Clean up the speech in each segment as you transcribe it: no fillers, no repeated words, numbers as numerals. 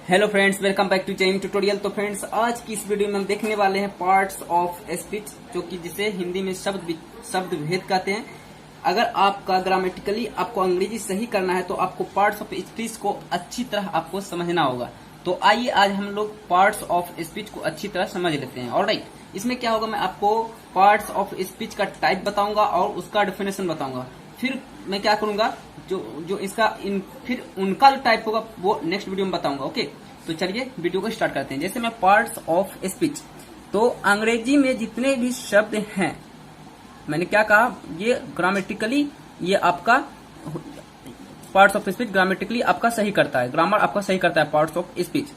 Hello friends, welcome back to change tutorial. तो friends, आज की इस वीडियो में हम देखने वाले हैं पार्ट्स ऑफ स्पीच, जो कि जिसे हिंदी में शब्द भेद कहते हैं। अगर आपका ग्रामेटिकली आपको अंग्रेजी सही करना है तो आपको पार्ट्स ऑफ स्पीच को अच्छी तरह आपको समझना होगा। तो आइए आज हम लोग पार्ट्स ऑफ स्पीच को अच्छी तरह समझ लेते हैं। ऑलराइट, इसमें क्या होगा, मैं आपको पार्ट्स ऑफ स्पीच का टाइप बताऊंगा और उसका डेफिनेशन बताऊंगा। फिर मैं क्या करूंगा, जो इसका फिर उनका जो टाइप होगा वो नेक्स्ट वीडियो में बताऊंगा। ओके, तो चलिए वीडियो को स्टार्ट करते हैं। जैसे मैं पार्ट्स ऑफ स्पीच, तो अंग्रेजी में जितने भी शब्द हैं, मैंने क्या कहा, ये ग्रामेटिकली ये आपका पार्ट्स ऑफ स्पीच ग्रामेटिकली आपका सही करता है, ग्रामर आपका सही करता है। पार्ट्स ऑफ स्पीच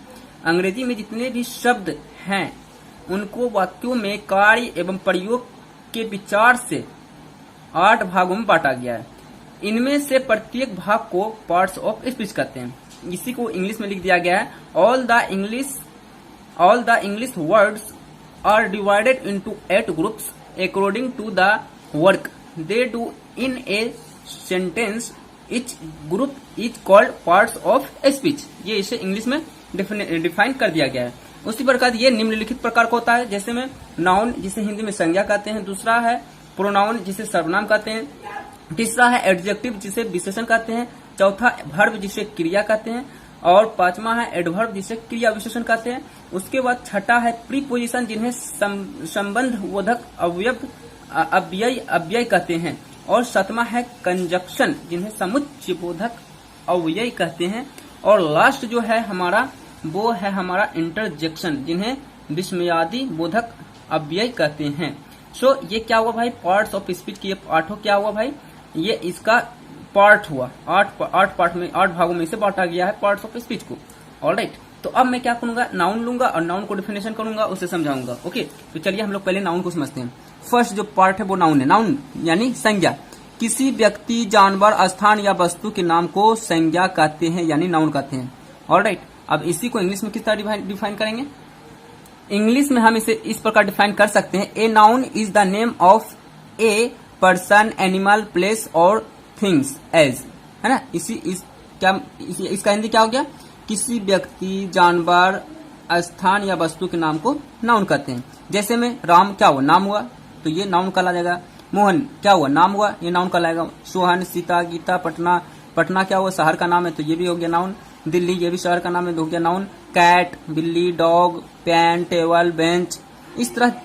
अंग्रेजी में जितने भी शब्द हैं उनको वाक्यों में कार्य एवं प्रयोग के विचार से 8 भागों में बांटा गया है। इनमें से प्रत्येक भाग को पार्ट्स ऑफ स्पीच कहते हैं। इसी को इंग्लिश में लिख दिया गया है, all the English words are divided into 8 groups according to the work they do in a sentence. Each group is called parts of speech. ये इसे इंग्लिश में डिफाइन कर दिया गया है। उसी प्रकार ये निम्नलिखित प्रकार का होता है, जैसे में नाउन, जिसे हिंदी में संज्ञा कहते हैं। दूसरा है प्रोनाउन, जिसे सर्वनाम कहते हैं। तीसरा है एडजेक्टिव, जिसे विशेषण कहते हैं। चौथा वर्ब, जिसे क्रिया कहते हैं। और पांचवा है एडवर्ब, जिसे क्रिया विशेषण कहते हैं। उसके बाद छठा है प्रीपोजिशन, जिन्हें संबंध बोधक अव्यय कहते हैं। और सातवां है कंजक्शन, जिन्हें समुच्चय बोधक अव्यय कहते हैं। और लास्ट जो है हमारा, वो है हमारा इंटरजेक्शन, जिन्हें विस्मयादि बोधक अव्यय कहते हैं। सो ये क्या हुआ भाई, पार्ट्स ऑफ स्पीच की ये पार्ट हो, क्या हुआ भाई, ये इसका पार्ट हुआ। 8 भागों में से बांटा गया है पार्ट्स ऑफ स्पीच को। ऑलराइट, तो अब मैं क्या करूंगा, नाउन लूंगा और नाउन को डिफिनेशन करूंगा, उसे समझाऊंगा। ओके, तो चलिए हम लोग पहले नाउन को समझते हैं। फर्स्ट जो पार्ट है वो नाउन है। नाउन यानी संज्ञा। किसी व्यक्ति, जानवर, स्थान या वस्तु के नाम को संज्ञा कहते हैं, यानी नाउन कहते हैं। ऑलराइट, अब इसी को इंग्लिश में किस तरह डिफाइन करेंगे। इंग्लिश में हम इसे इस प्रकार डिफाइन कर सकते हैं, a noun is the name of a person, animal, place और थिंग्स एज, है ना। इसका हिंदी क्या हो गया, किसी व्यक्ति, जानवर, स्थान या वस्तु के नाम को नाउन कहते हैं। जैसे में राम क्या हुआ, नाम हुआ, तो ये नाउन कहला जाएगा। मोहन क्या हुआ, नाम हुआ, ये नाउन कहलाएगा। सोहन, सीता, गीता, पटना क्या हुआ, शहर का नाम है, तो ये भी हो गया नाउन। दिल्ली, ये भी शहर का नाम है, तो हो गया नाउन। कैट, बिल्ली, डॉग, पेन, टेबल, बेंच, इस तरह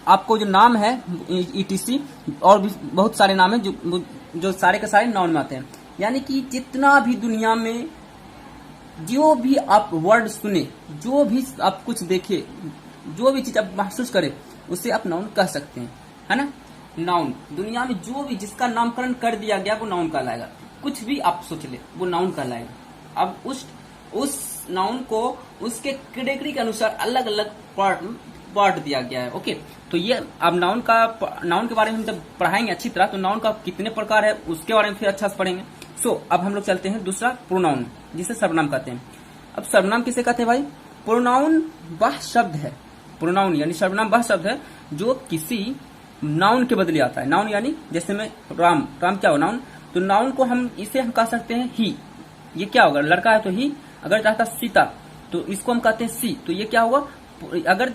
आपको जो नाम है ईटीसी और भी बहुत सारे नाम है जो सारे के सारे नाउन में आते हैं। यानी कि जितना भी दुनिया में जो भी आप वर्ड सुने, जो भी आप कुछ देखे, जो भी चीज आप महसूस करें, उसे आप नाउन कह सकते हैं, है ना। नाउन दुनिया में जो भी जिसका नामकरण कर दिया गया वो नाउन कहलाएगा। कुछ भी आप सोच ले वो नाउन कहलाएगा। अब उस नाउन को उसके कैटेगरी के अनुसार अलग अलग पार्ट दिया गया है। ओके, तो ये अब नाउन के बारे में हम जब पढ़ाएंगे अच्छी तरह, तो नाउन का कितने प्रकार है उसके बारे में फिर अच्छा से पढ़ेंगे। सो अब हम लोग चलते हैं दूसरा, प्रोनाउन, जिसे सर्वनाम कहते हैं। अब सर्वनाम किसे कहते हैं भाई, प्रोनाउन वह शब्द है, प्रोनाउन यानी सर्वनाम वह शब्द है जो किसी नाउन के बदले आता है। नाउन यानी जैसे में राम क्या हो, नाउन, तो नाउन को हम कह सकते हैं ही। ये क्या होगा, लड़का है तो ही, अगर चाहता सीता तो इसको हम कहते हैं सी, तो ये क्या होगा, अगर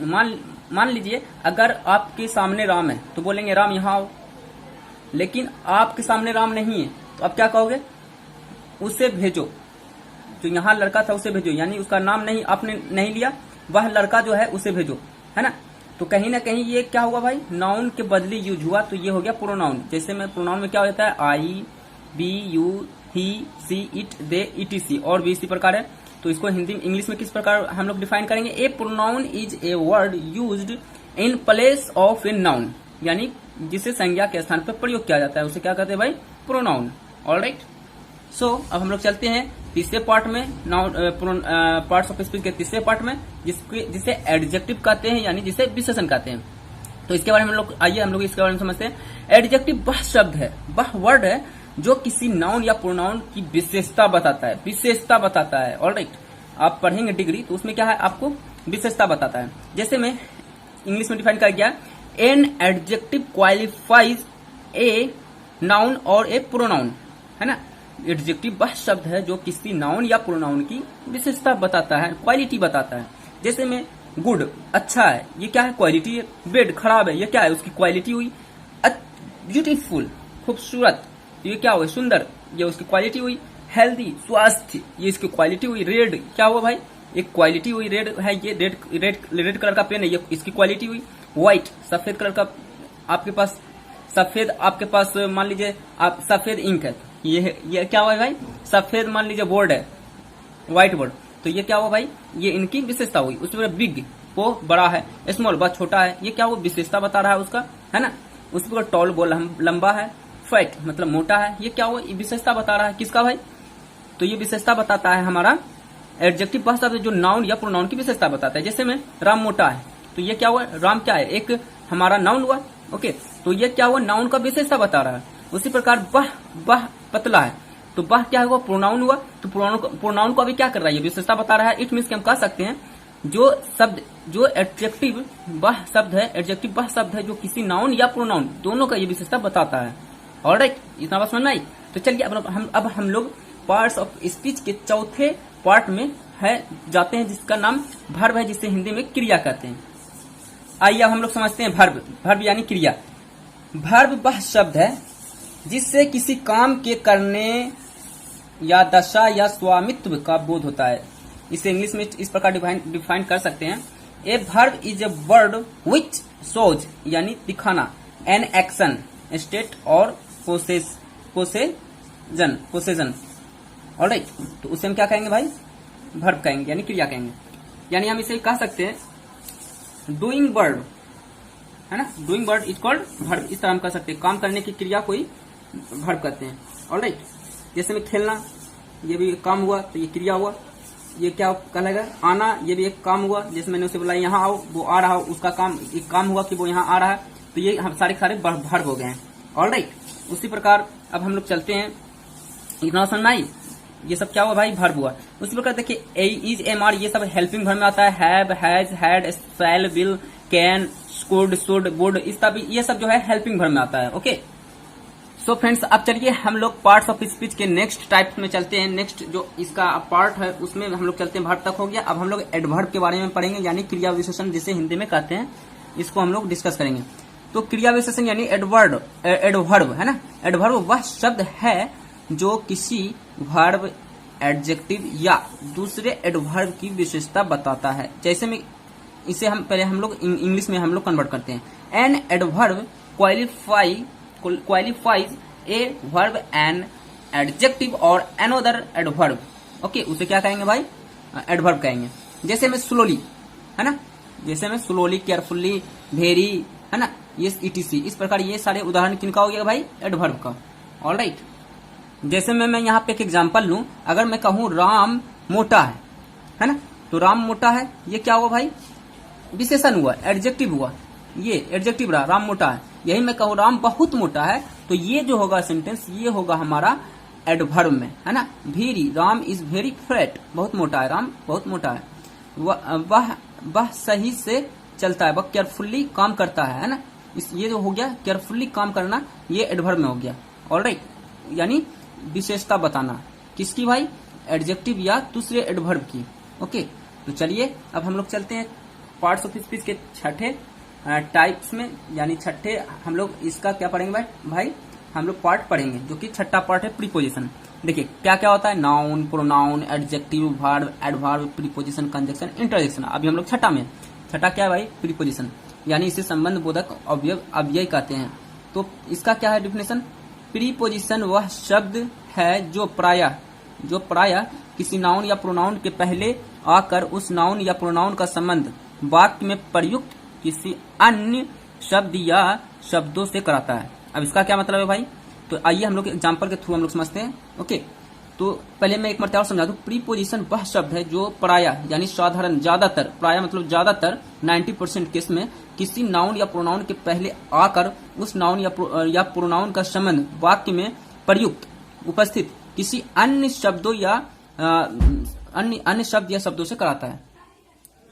मान लीजिए अगर आपके सामने राम है तो बोलेंगे राम यहाँ आओ, लेकिन आपके सामने राम नहीं है तो आप क्या कहोगे, उसे भेजो, जो यहाँ लड़का था उसे भेजो, यानी उसका नाम नहीं आपने नहीं लिया, वह लड़का जो है उसे भेजो, है ना। तो कहीं ना कहीं ये क्या हुआ भाई, नाउन के बदले यूज हुआ, तो ये हो गया प्रोनाउन। जैसे में प्रोनाउन में क्या होता है, I, we, you, he, she, it, they, etc और भी इसी प्रकार है। तो इसको हिंदी इंग्लिश में किस प्रकार हम लोग डिफाइन करेंगे, a pronoun is a word used in place of a noun, यानी जिसे संज्ञा के स्थान पर प्रयोग किया जाता है, उसे क्या कहते हैं भाई, प्रोनाउन। ऑलराइट, सो अब हम लोग चलते हैं तीसरे पार्ट में, नाउन पार्ट्स ऑफ स्पीच के तीसरे पार्ट में, जिसे एडजेक्टिव कहते हैं, यानी जिसे विशेषण कहते हैं। तो इसके बारे में हम लोग इसके बारे में समझते हैं। एडजेक्टिव वह शब्द है, वह वर्ड है जो किसी नाउन या प्रोनाउन की विशेषता बताता है। ऑलराइट, आप पढ़ेंगे डिग्री तो उसमें क्या है, आपको विशेषता बताता है। जैसे में इंग्लिश में डिफाइन कर गया, an adjective qualifies A noun और ए प्रोनाउन, है ना। एडजेक्टिव वह शब्द है जो किसी नाउन या प्रोनाउन की विशेषता बताता है, क्वालिटी बताता है। जैसे में गुड अच्छा है, ये क्या है? क्वालिटी है। बेड खराब है, ये क्या है? उसकी क्वालिटी हुई। ब्यूटीफुल खूबसूरत, ये क्या हुआ? सुंदर, ये उसकी क्वालिटी हुई। हेल्दी स्वास्थ्य, ये इसकी क्वालिटी हुई। रेड क्या हुआ भाई? एक क्वालिटी हुई। रेड है, ये रेड कलर का पेन है, ये इसकी क्वालिटी हुई। व्हाइट सफेद कलर का आपके पास सफेद, आपके पास मान लीजिए आप सफेद इंक है, ये क्या हुआ भाई? सफेद मान लीजिए बोर्ड है, व्हाइट बोर्ड, तो ये क्या हुआ भाई? ये इनकी विशेषता हुई। उसमें बिग वो बड़ा है, स्मॉल बहुत छोटा है, ये क्या वो विशेषता बता रहा है उसका, है ना। उसमें टॉल वो लंबा है, फैट मतलब मोटा है, ये क्या हुआ? विशेषता बता रहा है किसका भाई? तो ये विशेषता बताता है हमारा एडजेक्टिव वह शब्द जो नाउन या प्रोनाउन की विशेषता बताता है। जैसे में राम मोटा है, तो ये क्या हुआ? राम क्या है? एक हमारा नाउन हुआ। ओके, तो ये क्या हुआ? नाउन का विशेषता बता रहा है। उसी प्रकार वह पतला है, तो वह क्या हुआ? प्रोनाउन हुआ। तो प्रोनाउन को अभी क्या कर रहा है? ये विशेषता बता रहा है। इट मीन्स कि हम कह सकते हैं जो शब्द जो एडजेक्टिव वह शब्द है, एडजेक्टिव वह शब्द है जो किसी नाउन या प्रोनाउन दोनों का ये विशेषता बताता है। ऑलराइट, इतना बात समझ में आई? तो चलिए अब हम लोग पार्ट्स ऑफ स्पीच के चौथे पार्ट में है जाते हैं, जिसका नाम वर्ब है, जिसे हिंदी में क्रिया कहते हैं। आइए अब हम लोग समझते हैं वर्ब। वर्ब यानी क्रिया। वर्ब वह शब्द है जिससे किसी काम के करने या दशा या स्वामित्व का बोध होता है। इसे इंग्लिश में इस प्रकार डिफाइन कर सकते हैं। A verb is a word which shows यानी दिखाना एन एक्शन स्टेट और पोसेजन। ऑलराइट, तो उसे हम क्या कहेंगे भाई? वर्ब कहेंगे यानी क्रिया कहेंगे। यानी हम इसे कह सकते हैं डूइंग वर्ड, है ना। Doing word is called verb, इस तरह हम कह सकते हैं। काम करने की क्रिया कोई वर्ब कहते हैं। ऑलराइट, जैसे में खेलना, ये भी एक काम हुआ, तो ये क्रिया हुआ। ये क्या कहलाएगा? आना, ये भी एक काम हुआ। जैसे मैंने उसे बोला यहाँ आओ, वो आ रहा हो, उसका काम एक काम हुआ कि वो यहाँ आ रहा है, तो ये हम सारे वर्ब हो गए हैं। ऑलराइट, उसी प्रकार अब हम लोग चलते हैं। इतना समझ में आई? ये सब क्या हुआ भाई? वर्ब हुआ। उसी प्रकार देखिए ए इज एम आर, ये सब हेल्पिंग वर्ब में आता है। Have, has, had, shall, will, can, could, should, would, इस सब ये सब जो है हेल्पिंग वर्ब में आता है। ओके, सो फ्रेंड्स, अब चलिए हम लोग पार्ट्स ऑफ स्पीच के नेक्स्ट टाइप में चलते हैं। नेक्स्ट जो इसका पार्ट है उसमें हम लोग चलते हैं, वर्ब तक हो गया। अब हम लोग एडवर्ब के बारे में पढ़ेंगे, यानी क्रिया विशेषण जिसे हिंदी में कहते हैं, इसको हम लोग डिस्कस करेंगे। तो क्रिया विशेषण यानी एडवर्ब है ना। एडवर्ब वह शब्द है जो किसी वर्ब, एडजेक्टिव या दूसरे एडवर्ब की विशेषता बताता है। जैसे में इसे हम पहले हम लोग इंग्लिश में हम लोग कन्वर्ट करते हैं। An adverb qualifies a verb an adjective और एनोदर एडवर्ब। ओके, उसे क्या कहेंगे भाई? एडवर्ब कहेंगे। जैसे में स्लोली, है ना, जैसे में स्लोली, केयरफुली, वेरी, है ना, ये ईटीसी, इस प्रकार ये सारे उदाहरण किनका हो गया भाई? एडवर्ब का। ऑलराइट, जैसे मैं यहाँ पे एक एग्जांपल लूं, अगर मैं कहूं राम मोटा है ना, तो राम मोटा है, ये क्या हुआ भाई? विशेषण हुआ, एडजेक्टिव हुआ। ये एडजेक्टिव रहा, राम मोटा है। यही मैं कहूं राम बहुत मोटा है, तो ये जो होगा सेंटेंस, ये होगा हमारा एडवर्ब में, है ना। Very, Ram is very fat, बहुत मोटा है, राम बहुत मोटा है। वह सही से चलता है, वह केयरफुली काम करता है ना। ये जो हो गया केयरफुली काम करना, ये एडवर्ब में हो गया। ऑलराइट, यानी विशेषता बताना किसकी भाई? एडजेक्टिव या दूसरे एडवर्ब की। ओके, तो चलिए अब हम लोग चलते हैं पार्ट्स ऑफ स्पीच के छठे टाइप्स में, यानी छठे हम लोग इसका क्या पढ़ेंगे भाई? हम लोग पार्ट पढ़ेंगे, जो कि छठा पार्ट है प्रीपोजिशन। देखिए क्या क्या होता है? Noun, pronoun, adjective, verb, adverb, preposition, conjunction, interjection. अभी हम लोग छठा में, छठा क्या है भाई? प्रीपोजिशन, यानी इसे संबंध बोधक अव्यय कहते हैं। तो इसका क्या है डिफिनेशन? प्रीपोजिशन वह शब्द है जो प्रायः किसी नाउन या प्रोनाउन के पहले आकर उस नाउन या प्रोनाउन का संबंध वाक्य में प्रयुक्त किसी अन्य शब्द या शब्दों से कराता है। अब इसका क्या मतलब है भाई? तो आइए हम लोग एग्जांपल के थ्रू हम लोग समझते हैं। ओके, तो पहले मैं एक मरतबा और समझा दूं। प्रीपोजिशन वह शब्द है जो प्रायः यानी साधारण, ज्यादातर, प्रायः मतलब ज्यादातर 90% केस में किसी नाउन या प्रोनाउन के पहले आकर उस नाउन या प्रोनाउन का संबंध वाक्य में प्रयुक्त उपस्थित किसी अन्य शब्दों या अन्य शब्द या शब्दों से कराता है।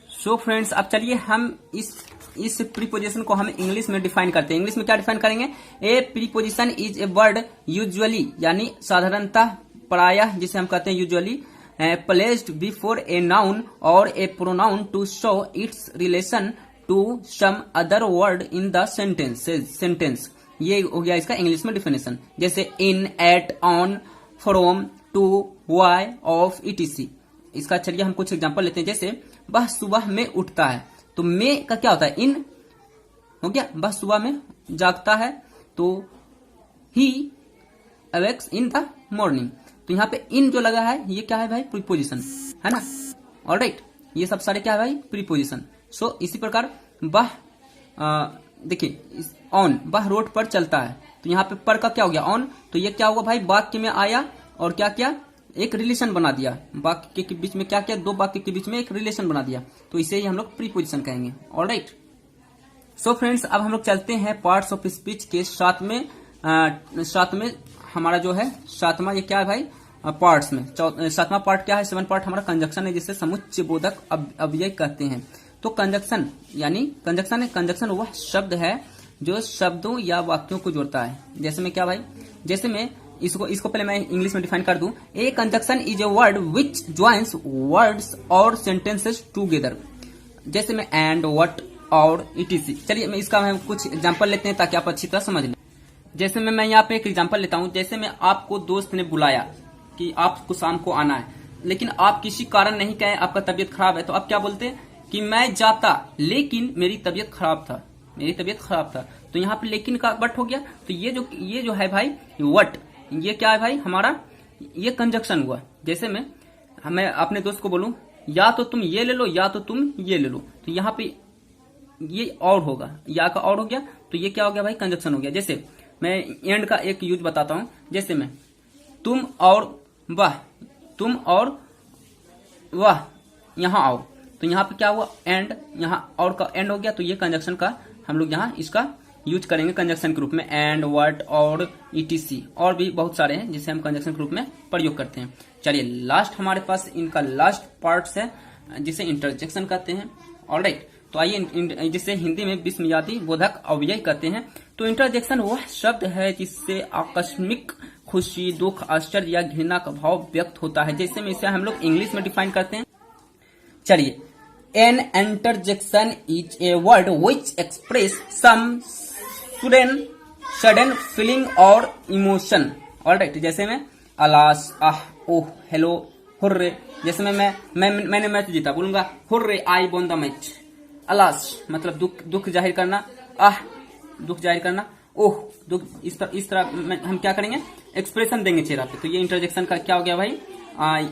सो फ्रेंड्स, अब चलिए हम इस प्रीपोजिशन को हम इंग्लिश में डिफाइन करते हैं। इंग्लिश में क्या डिफाइन करेंगे? A preposition is a word usually, यानी साधारणतः प्रायः जिसे हम कहते हैं usually placed before a noun और a pronoun to show its relation to some other word in the sentence. ये हो गया इसका इंग्लिश में डिफिनेशन, जैसे in, at, on, from, to, by, of, etc। इसका चलिए हम कुछ एग्जांपल लेते हैं। जैसे वह सुबह में उठता है, तो में का क्या होता है? इन हो गया। वह सुबह में जागता है तो ही अवेक्स इन द मॉर्निंग। तो यहाँ पे इन जो लगा है ये क्या है भाई? प्रीपोजिशन है ना। ऑलराइट, ये सब सारे क्या है भाई? प्रीपोजिशन। सो इसी प्रकार वह देखिए ऑन, वह रोड पर चलता है, तो यहाँ पे पर का क्या हो गया? ऑन। तो ये क्या हुआ भाई? वाक्य में आया और क्या किया? एक रिलेशन बना दिया। वाक्य के बीच में क्या किया? दो वाक्य के बीच में एक रिलेशन बना दिया, तो इसे ही हम लोग प्रीपोजिशन कहेंगे। ऑलराइट। सो फ्रेंड्स, अब हम लोग चलते हैं पार्ट्स ऑफ स्पीच के साथ में हमारा जो है सातवां, ये क्या है भाई? पार्ट्स में सातवां पार्ट क्या है? 7 पार्ट हमारा कंजक्शन है, जिसे समुच्चय बोधक अव्यय कहते हैं। तो कंजक्शन यानी कंजक्शन वह शब्द है जो शब्दों या वाक्यों को जोड़ता है। जैसे में क्या भाई? जैसे में इसको पहले मैं इंग्लिश में डिफाइन कर दूं। A conjunction is a word which joins words और सेंटेंसेस टुगेदर। जैसे में एंड, व्हाट, और etc। चलिए मैं इसका हम कुछ एग्जांपल लेते हैं ताकि आप अच्छी तरह समझ लें। जैसे मैं यहाँ पे एक एग्जांपल लेता हूँ। जैसे में आपको दोस्त ने बुलाया कि आपको शाम को आना है, लेकिन आप किसी कारण नहीं गए, आपका तबीयत खराब है, तो आप क्या बोलते हैं कि मैं जाता लेकिन मेरी तबीयत खराब था। तो यहाँ पे लेकिन का वट हो गया। तो ये जो है भाई वट, ये क्या है भाई? हमारा ये कंजक्शन हुआ। जैसे मैं अपने दोस्त को बोलूं या तो तुम ये ले लो या तो तुम ये ले लो, तो यहाँ पे ये और होगा, या का और हो गया, तो ये क्या हो गया भाई? कंजक्शन हो गया। जैसे मैं एंड का एक यूज बताता हूं। जैसे मैं तुम और वह यहाँ आओ, तो यहाँ पे क्या हुआ? एंड, यहाँ और का एंड हो गया, तो ये कंजक्शन का हम लोग यहाँ इसका यूज करेंगे कंजक्शन के रूप में। एंड, व्हाट, और etc। और भी बहुत सारे हैं जिसे हम कंजक्शन के रूप में प्रयोग करते हैं। चलिए लास्ट हमारे पास इनका लास्ट पार्ट्स है जिसे इंटरजेक्शन कहते हैं। ऑलराइट, तो आइए जिसे हिंदी में विस्मयादि बोधक अव्यय कहते हैं। तो इंटरजेक्शन वह शब्द है जिससे आकस्मिक खुशी, दुख, आश्चर्य या घृणा का भाव व्यक्त होता है। जैसे में इसे हम लोग इंग्लिश में डिफाइन करते हैं। चलिए, an interjection is a word which express some sudden feeling और इमोशन। ऑलराइट, जैसे में alas, ah, oh, hello, hurray. जैसे में मैंने मैच जीता, बोलूंगा hurray, I won the match. Alas मतलब दुख जाहिर करना, आह दुख जाहिर करना, ओह दुख। इस तरह हम क्या करेंगे? एक्सप्रेशन देंगे चेहरा पे। तो ये इंटरजेक्शन का क्या हो गया भाई?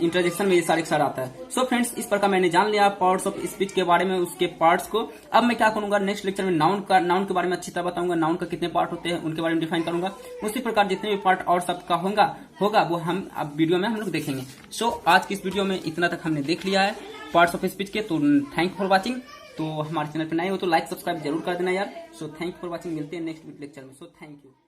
इंटरजेक्शन में ये सारे आता है। सो फ्रेंड्स, इस प्रकार मैंने जान लिया पार्ट्स ऑफ स्पीच के बारे में, उसके पार्ट्स को। अब मैं क्या करूंगा? नेक्स्ट लेक्चर में नाउन के बारे में अच्छी तरह बताऊंगा। नाउन का कितने पार्ट होते हैं उनके बारे में डिफाइन करूंगा। उसी प्रकार जितने भी पार्ट और शब्द का होगा वो हम अब वीडियो में हम लोग देखेंगे। सो आज की इस वीडियो में इतना तक हमने देख लिया है पार्ट्स ऑफ स्पीच के। तो थैंक फॉर वॉचिंग। तो हमारे चैनल पर नए हो तो लाइक सब्सक्राइब जरूर कर देना यार। So thank for watching. मिलते हैं नेक्स्ट लेक्चर में। So thank you.